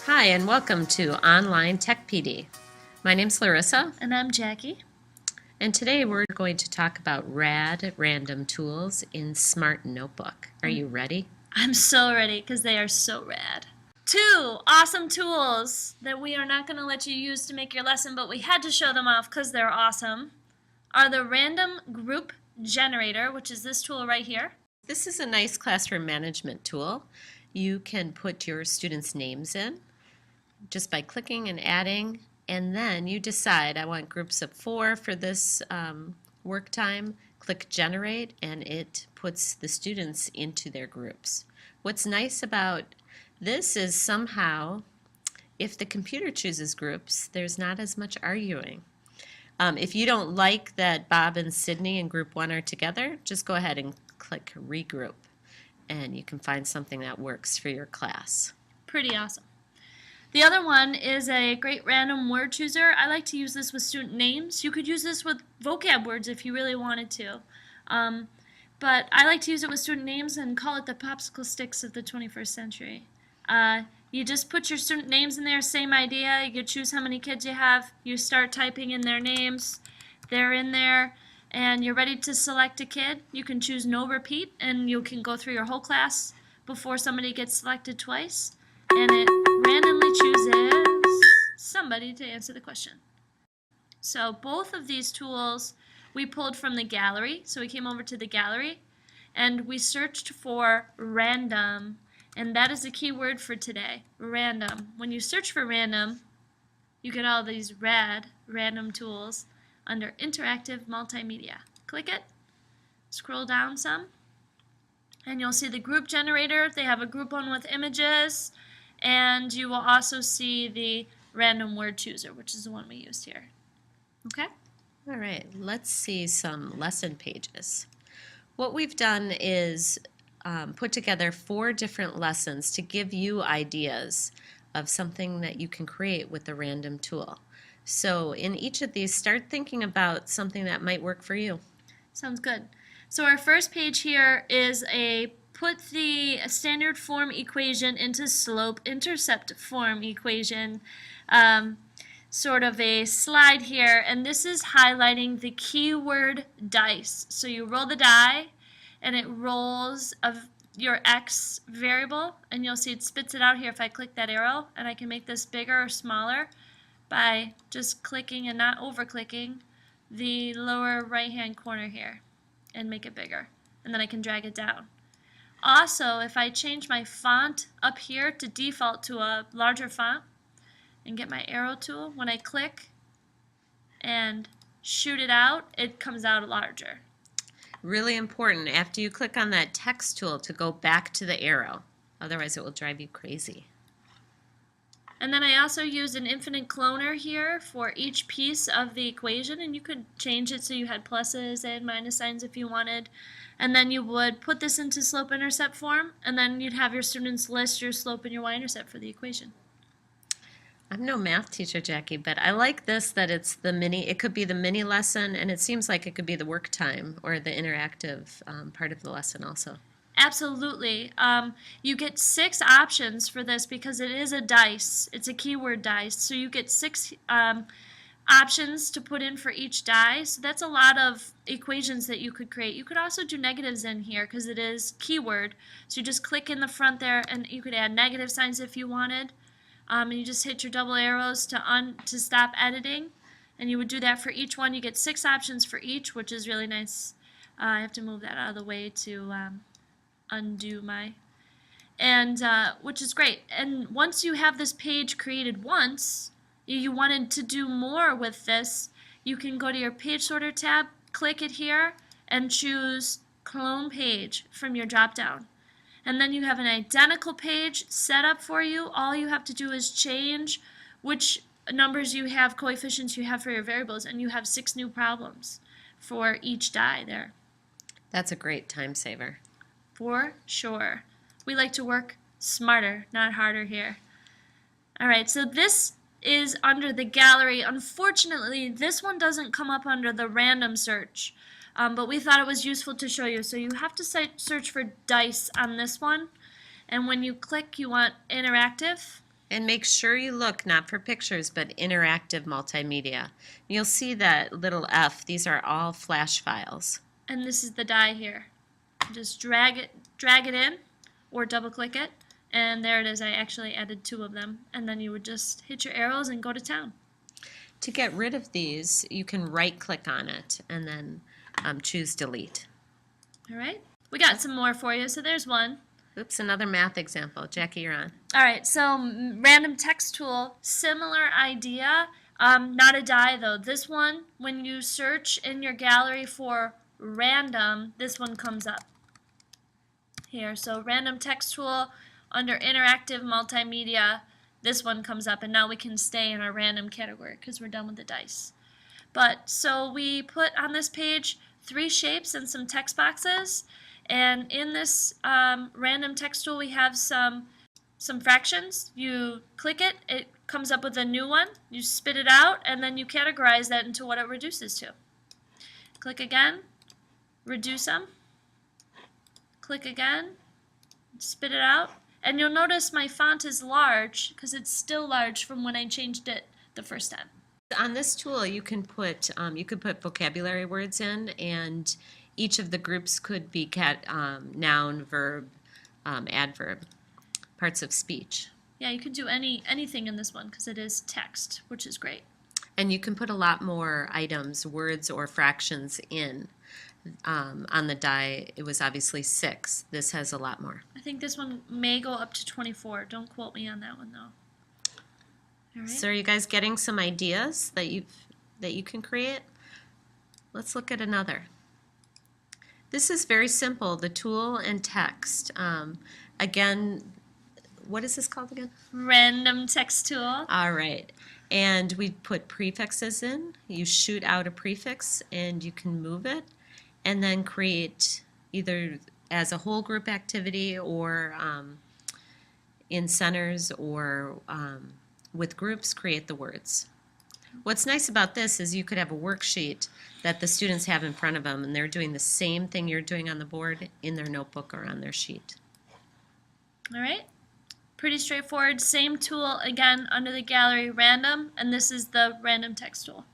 Hi, and welcome to Online Tech PD. My name's Larissa, And I'm Jackie. and today we're going to talk about Rad Random tools in Smart Notebook. Are you ready? I'm so ready because they are so rad. Two awesome tools that we are not going to let you use to make your lesson, but we had to show them off because they're awesome, are the Random Group Generator, which is this tool right here. This is a nice classroom management tool. You can put your students' names in just by clicking and adding, and then you decide, I want groups of 4 for this work time. Click Generate, and it puts the students into their groups. What's nice about this is somehow, if the computer chooses groups, there's not as much arguing. If you don't like that Bob and Sydney in group 1 are together, just go ahead and click Regroup, and you can find something that works for your class. Pretty awesome. The other one is a great random word chooser. I like to use this with student names. You could use this with vocab words if you really wanted to. But I like to use it with student names and call it the popsicle sticks of the 21st century. You just put your student names in there, same idea. You choose how many kids you have. You start typing in their names. They're in there, and you're ready to select a kid. You can choose no repeat, and you can go through your whole class before somebody gets selected twice. And it randomly chooses somebody to answer the question. So both of these tools we pulled from the gallery. So we came over to the gallery and we searched for random, and that is the key word for today, random. When you search for random, you get all these random tools under interactive multimedia. Click it, scroll down some, and you'll see the group generator. They have a group one with images, and you will also see the random word chooser, which is the one we used here. Okay? All right, let's see some lesson pages. What we've done is put together 4 different lessons to give you ideas of something that you can create with the random tool. So in each of these, start thinking about something that might work for you. Sounds good. So our first page here is a put the standard form equation into slope-intercept form equation, sort of a slide here, and this is highlighting the keyword dice. So you roll the die, and it rolls of your x variable, and you'll see it spits it out here if I click that arrow, and I can make this bigger or smaller by just clicking and not over-clicking the lower right-hand corner here and make it bigger, and then I can drag it down. Also, if I change my font up here to default to a larger font and get my arrow tool, when I click and shoot it out, it comes out larger. Really important after you click on that text tool to go back to the arrow. Otherwise it will drive you crazy. And then I also used an infinite cloner here for each piece of the equation, and you could change it so you had pluses and minus signs if you wanted. And then you would put this into slope-intercept form, and then you'd have your students list your slope and your y-intercept for the equation. I'm no math teacher, Jackie, but I like this that it's the mini, it could be the mini lesson, and it seems like it could be the work time or the interactive part of the lesson also. Absolutely. You get 6 options for this because it is a dice. It's a keyword dice. So you get 6 options to put in for each die. So that's a lot of equations that you could create. You could also do negatives in here because it is keyword. So you just click in the front there, and you could add negative signs if you wanted. And you just hit your double arrows to stop editing. And you would do that for each one. You get 6 options for each, which is really nice. I have to move that out of the way to undo my, and which is great. And once you have this page created once, you wanted to do more with this, you can go to your page sorter tab, click it here, and choose clone page from your drop down. And then you have an identical page set up for you. All you have to do is change which numbers you have, coefficients you have for your variables, and you have 6 new problems for each die there. That's a great time saver. For sure. We like to work smarter, not harder here. Alright, so this is under the gallery. Unfortunately, this one doesn't come up under the random search, but we thought it was useful to show you. So you have to search for dice on this one, and when you click, you want interactive, And make sure you look not for pictures, but interactive multimedia. You'll see that little F. These are all flash files. And this is the die here. Just drag it in, or double click it, and there it is. I actually added 2 of them, and then you would just hit your arrows and go to town. To get rid of these, you can right click on it and then choose delete. All right, we got some more for you. So there's one. Oops, another math example. Jackie, you're on. All right, so random text tool, similar idea. Not a die though. This one, when you search in your gallery for random, this one comes up here. So random text tool under interactive multimedia, this one comes up, and now we can stay in our random category because we're done with the dice. But so we put on this page 3 shapes and some text boxes, and in this random text tool we have some fractions. You click it, it comes up with a new one, you spit it out, and then you categorize that into what it reduces to. Click again, reduce them, click again, spit it out, and you'll notice my font is large because it's still large from when I changed it the first time. On this tool, you can put vocabulary words in, and each of the groups could be noun, verb, adverb, parts of speech. Yeah, you can do anything in this one because it is text, which is great. And you can put a lot more items, words or fractions in. On the die, it was obviously 6. This has a lot more. I think this one may go up to 24. Don't quote me on that one though. All right. So are you guys getting some ideas that you can create? Let's look at another. This is very simple, the tool and text. Again, what is this called again? Random text tool. All right. And we put prefixes in. You shoot out a prefix and you can move it and then create either as a whole group activity or in centers or with groups, create the words. What's nice about this is you could have a worksheet that the students have in front of them and they're doing the same thing you're doing on the board in their notebook or on their sheet. All right. Pretty straightforward. Same tool again under the gallery random, and this is the random text tool.